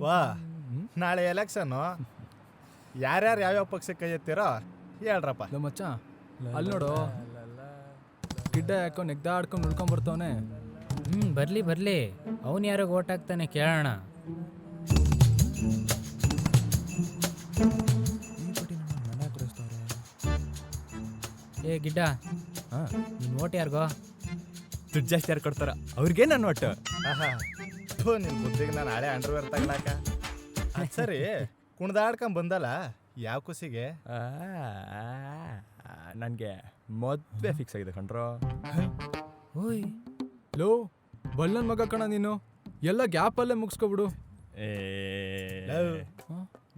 ವಾ ನಾಳೆ ಎಲೆಕ್ಷನ್ನು ಯಾರ್ಯಾರು ಯಾವ್ಯಾವ ಪಕ್ಷಕ್ಕೆ ಕೈ ಎತ್ತೀರೋ ಹೇಳ್ರಪ್ಪ. ಮಚ್ಚ ಅಲ್ಲಿ ನೋಡು ಗಿಡ್ಡ ಯಾಕೋ ನೆಗ್ದಾಡ್ಕೊಂಡು ಉಳ್ಕೊಂಡ್ ಬರ್ತವನೆ. ಬರ್ಲಿ ಬರ್ಲಿ, ಅವನು ಯಾರಿಗೆ ಓಟ್ ಹಾಕ್ತಾನೆ ಕೇಳೋಣ. ಏ ಗಿಡ್ಡ, ನಿನ್ ಓಟ್ ಯಾರಿಗೋ? ದುಡ್ಡು ಜಾಸ್ತಿ ಯಾರು ಕೊಡ್ತಾರ ಅವ್ರಿಗೆ ನನ್ನ ಒಟ್ಟು. ನಿನ್ ಬುದ್ಧಿಗೆ ನಾನು ಹಳೆ ಅಂಡರ್ವೇರ್ ತಗ್ಲಾಕ. ಸರಿ, ಕುಣ್ದಾಡ್ಕೊಂಡ್ ಬಂದಲ್ಲ ಯಾವ ಖುಷಿಗೆ? ನನಗೆ ಮದುವೆ ಫಿಕ್ಸ್ ಆಗಿದೆ ಕಣ್ರೋ. ಓಯ್ ಲೋ ಬಲ್ಲನ್ ಮಗ ಕಣ ನೀನು, ಎಲ್ಲ ಗ್ಯಾಪಲ್ಲೇ ಮುಗಿಸ್ಕೊಬಿಡು.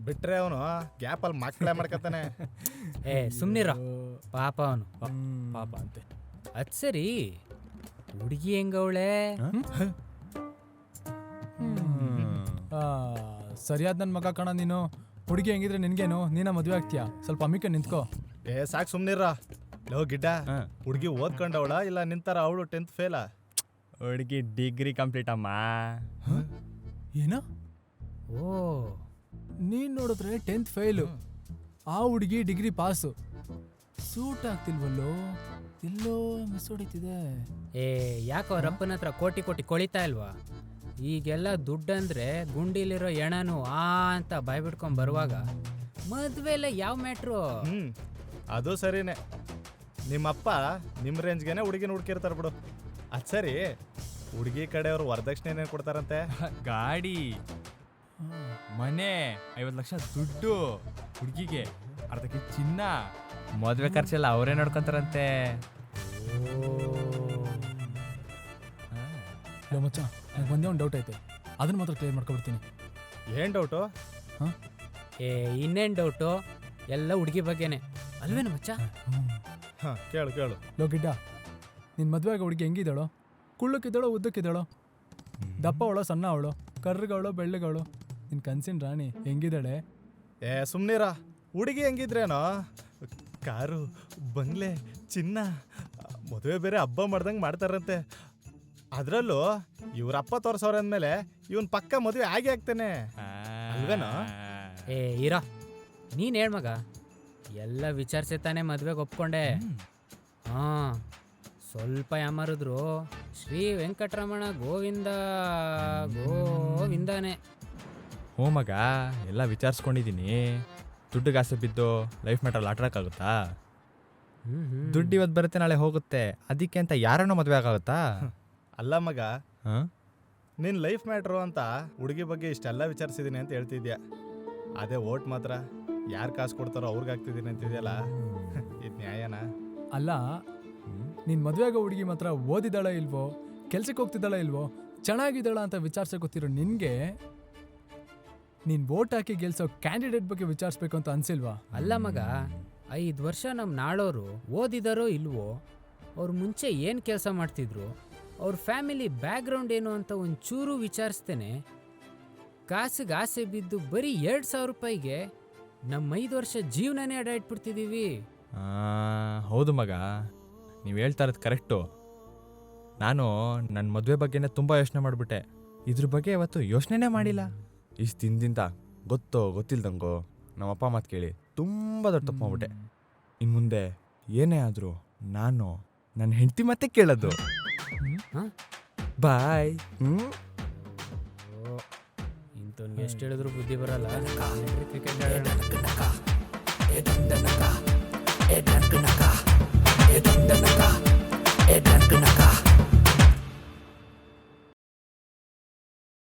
ಬಿಟ್ರೆ ಅವನು ಗ್ಯಾಪಲ್ಲಿ ಮಕ್ಕಳೇ ಮಾಡ್ಕೊತಾನೆ. ಏ ಸುಮ್ನಿರ, ಪಾಪ ಅವನು ಪಾಪ ಅಂತೆ. ಅದ್ ಸರಿ, ಹುಡುಗಿ ಹೆಂಗವಳೆ? ಸರಿಯಾದ ನನ್ನ ಮಗ ಕಣ ನೀನು. ಹುಡುಗಿ ಹೆಂಗಿದ್ರೆ ನಿನ್ಗೇನು, ನೀನ ಮದುವೆ ಆಗ್ತೀಯಾ? ಸ್ವಲ್ಪ ಅಮ್ಮಿಕೆ ನಿಂತ್ಕೋ. ಸಾಕು ಸುಮ್ನಿರ. ಲೋ ಗಿಡ್ಡ, ಹುಡುಗಿ ಓದ್ಕೊಂಡವಳ ಇಲ್ಲ ನಿಂತಾರ ಅವಳು 10th ಫೇಲ? ಹುಡುಗಿ ಡಿಗ್ರಿ ಕಂಪ್ಲೀಟ್ ಅಮ್ಮ. ಏನ? ಓ, ನೀನ್ ನೋಡಿದ್ರೆ 10th ಫೇಲು, ಆ ಹುಡುಗಿ ಡಿಗ್ರಿ ಪಾಸು. ಸೂಟ್ ಆಗ್ತಿಲ್ವಲ್ಲೋ, ಎಲ್ಲೋ ಮಿಸ್ ಹೊಡಿತಿದೆ. ಏ ಯಾಕೋ ರಪ್ಪನ ಹತ್ರ ಕೋಟಿ ಕೋಟಿ ಕೊಳಿತಾ ಇಲ್ವಾ? ಈಗೆಲ್ಲ ದುಡ್ಡಂದ್ರೆ ಗುಂಡಿಲಿರೋ ಎಣನು ಆ ಅಂತ ಬಾಯ್ಬಿಡ್ಕೊಂಡ್ ಬರುವಾಗ ಮದ್ವೆಲ್ಲ ಯಾವ ಮ್ಯಾಟ್ರು? ಅದು ಸರಿನೇ. ನಿಮ್ಮಪ್ಪ ನಿಮ್ಮ ರೇಂಜ್ಗೆನೆ ಹುಡುಗಿನ ಹುಡುಕಿರ್ತಾರ ಬಿಡು. ಅದು ಸರಿ, ಹುಡುಗಿ ಕಡೆಯವರು ವರದಕ್ಷಿಣೆ ಏನೇನು ಕೊಡ್ತಾರಂತೆ? ಗಾಡಿ, ಮನೆ, 50 ಲಕ್ಷ ದುಡ್ಡು, ಹುಡುಗಿಗೆ ಅರ್ಧಕ್ಕೆ ಚಿನ್ನ, ಮದುವೆ ಖರ್ಚೆಲ್ಲ ಅವರೇ ನೋಡ್ಕೊಂತಾರಂತೆ. ಮಚ್ಚ, ನಂಗೆ ಒಂದೇ ಒಂದು ಡೌಟ್ ಐತೆ, ಅದನ್ನ ಮಾತ್ರ ಕ್ಲಿಯರ್ ಮಾಡ್ಕೊಬಿಡ್ತೀನಿ. ಏನು ಡೌಟು? ಏ ಇನ್ನೇನು ಡೌಟು? ಎಲ್ಲ ಹುಡುಗಿ ಬಗ್ಗೆನೆ ಅಲ್ವೇನು ಮಚ್ಚ? ಹಾಂ ಕೇಳು ಕೇಳು. ಲೋ ಗಿಡ್ಡ, ನಿನ್ನ ಮದುವೆ ಆಗೋ ಹುಡುಗಿ ಹೆಂಗಿದ್ದಾಳೋ? ಕುಳ್ಳಕ್ಕಿದ್ದಾಳೋ ಉದ್ದಕ್ಕಿದ್ದಾಳೋ? ದಪ್ಪ ಅವಳೋ ಸಣ್ಣ ಅವಳೋ? ಕರ್ರಗವಳೋ ಬೆಳ್ಳಗವಳೋ? ನಿನ್ನ ಕನ್ಸಿನ ರಾಣಿ ಹೆಂಗಿದ್ದಾಳೆ? ಸುಮ್ನಿರ. ಹುಡುಗಿ ಹೆಂಗಿದ್ರೇನೋ, ಕಾರು, ಬಂಗ್ಲೆ, ಚಿನ್ನ, ಮದುವೆ ಬೇರೆ ಹಬ್ಬ ಮಾಡ್ದಂಗೆ ಮಾಡ್ತಾರಂತೆ. ಅದರಲ್ಲೂ ಇವ್ರಪ್ಪ ತೋರ್ಸೋರ ಅಂದಮೇಲೆ ಇವನ್ ಪಕ್ಕ ಮದುವೆ ಆಗಿ ಆಗ್ತಾನೆ ಅಲ್ವೇನೋ? ಏ ಇರ, ನೀನು ಹೇಳ್ ಮಗ, ಎಲ್ಲ ವಿಚಾರಿಸಿ ತಾನೇ ಮದ್ವೆಗೆ ಒಪ್ಕೊಂಡೆ. ಹಾಂ, ಸ್ವಲ್ಪ ಯಾಮಾರಿದ್ರು ಶ್ರೀ ವೆಂಕಟರಮಣ ಗೋವಿಂದ ಗೋವಿಂದನೇ. ಹ್ಞೂ ಮಗ, ಎಲ್ಲ ವಿಚಾರಿಸ್ಕೊಂಡಿದ್ದೀನಿ. ದುಡ್ಡಿಗೆ ಆಸೆ ಬಿದ್ದು ಲೈಫ್ ಮ್ಯಾಟ್ರಲ್ಲಿ ಆಟಾಡೋಕ್ಕಾಗುತ್ತಾ? ದುಡ್ಡು ಇವತ್ತು ಬರುತ್ತೆ ನಾಳೆ ಹೋಗುತ್ತೆ, ಅದಕ್ಕೆ ಅಂತ ಯಾರನ್ನೋ ಮದುವೆ ಆಗುತ್ತಾ? ಅಲ್ಲ ಮಗ, ನಿನ್ನ ಲೈಫ್ ಮ್ಯಾಟ್ರು ಅಂತ ಹುಡುಗಿ ಬಗ್ಗೆ ಇಷ್ಟೆಲ್ಲ ವಿಚಾರಿಸಿದ್ದೀನಿ ಅಂತ ಹೇಳ್ತಿದ್ಯಾ. ಅದೇ ಓಟ್ ಮಾತ್ರ ಯಾರು ಕಾಸು ಕೊಡ್ತಾರೋ ಅವ್ರಿಗೆ ಆಗ್ತಿದ್ದೀನಿ ಅಂತಿದ್ಯಲ್ಲ, ಇದು ನ್ಯಾಯನಾ? ಅಲ್ಲ, ನಿನ್ನ ಮದುವೆ ಆಗೋ ಹುಡುಗಿ ಮಾತ್ರ ಓದಿದಾಳ ಇಲ್ವೋ, ಕೆಲ್ಸಕ್ಕೆ ಹೋಗ್ತಿದ್ದಾಳ ಇಲ್ವೋ, ಚೆನ್ನಾಗಿದ್ದಾಳ ಅಂತ ವಿಚಾರಿಸೋಕೆ ಗೊತ್ತಿರೋ ನಿನಗೆ ನೀನು ವೋಟ್ ಹಾಕಿ ಗೆಲ್ಸೋ ಕ್ಯಾಂಡಿಡೇಟ್ ಬಗ್ಗೆ ವಿಚಾರಿಸ್ಬೇಕು ಅಂತ ಅನ್ಸಿಲ್ವಾ? ಅಲ್ಲ ಮಗ, 5 ವರ್ಷ ನಮ್ಮ ನಾಳೋರು ಓದಿದಾರೋ ಇಲ್ವೋ, ಅವ್ರು ಮುಂಚೆ ಏನು ಕೆಲಸ ಮಾಡ್ತಿದ್ರು, ಅವ್ರ ಫ್ಯಾಮಿಲಿ ಬ್ಯಾಕ್ಗ್ರೌಂಡ್ ಏನು ಅಂತ ಒಂಚೂರು ವಿಚಾರಿಸ್ತೇನೆ ಕಾಸಿಗೆ ಆಸೆ ಬಿದ್ದು ಬರೀ 2,000 ರೂಪಾಯಿಗೆ ನಮ್ಮ 5 ವರ್ಷ ಜೀವನನೇ ಅಡ ಇಟ್ಬಿಡ್ತಿದ್ದೀವಿ. ಹೌದು ಮಗ, ನೀವು ಹೇಳ್ತಾ ಇರೋದು ಕರೆಕ್ಟು. ನಾನು ನನ್ನ ಮದುವೆ ಬಗ್ಗೆನೇ ತುಂಬ ಯೋಚನೆ ಮಾಡಿಬಿಟ್ಟೆ. ಇದ್ರ ಬಗ್ಗೆ ಇವತ್ತು ಯೋಚನೆನೇ ಮಾಡಿಲ್ಲ. ಇಷ್ಟು ದಿನದಿಂದ ಗೊತ್ತಿಲ್ದಂಗೋ ನಮ್ಮಪ್ಪ ಮಾತು ಕೇಳಿ ತುಂಬ ದೊಡ್ಡ ತಪ್ಪು ಮಾಡ್ಬಿಟ್ಟೆ. ಇನ್ನು ಮುಂದೆ ಏನೇ ಆದರೂ ನಾನು ನನ್ನ ಹೆಂಡತಿ ಮತ್ತೆ ಕೇಳೋದು. ಬಾಯ್. ಇಂಥವ್ನಿಗೆ ಎಷ್ಟು ಹೇಳಿದ್ರು ಬುದ್ಧಿ ಬರಲ್ಲ. ಕ್ರಿಕೆಟ್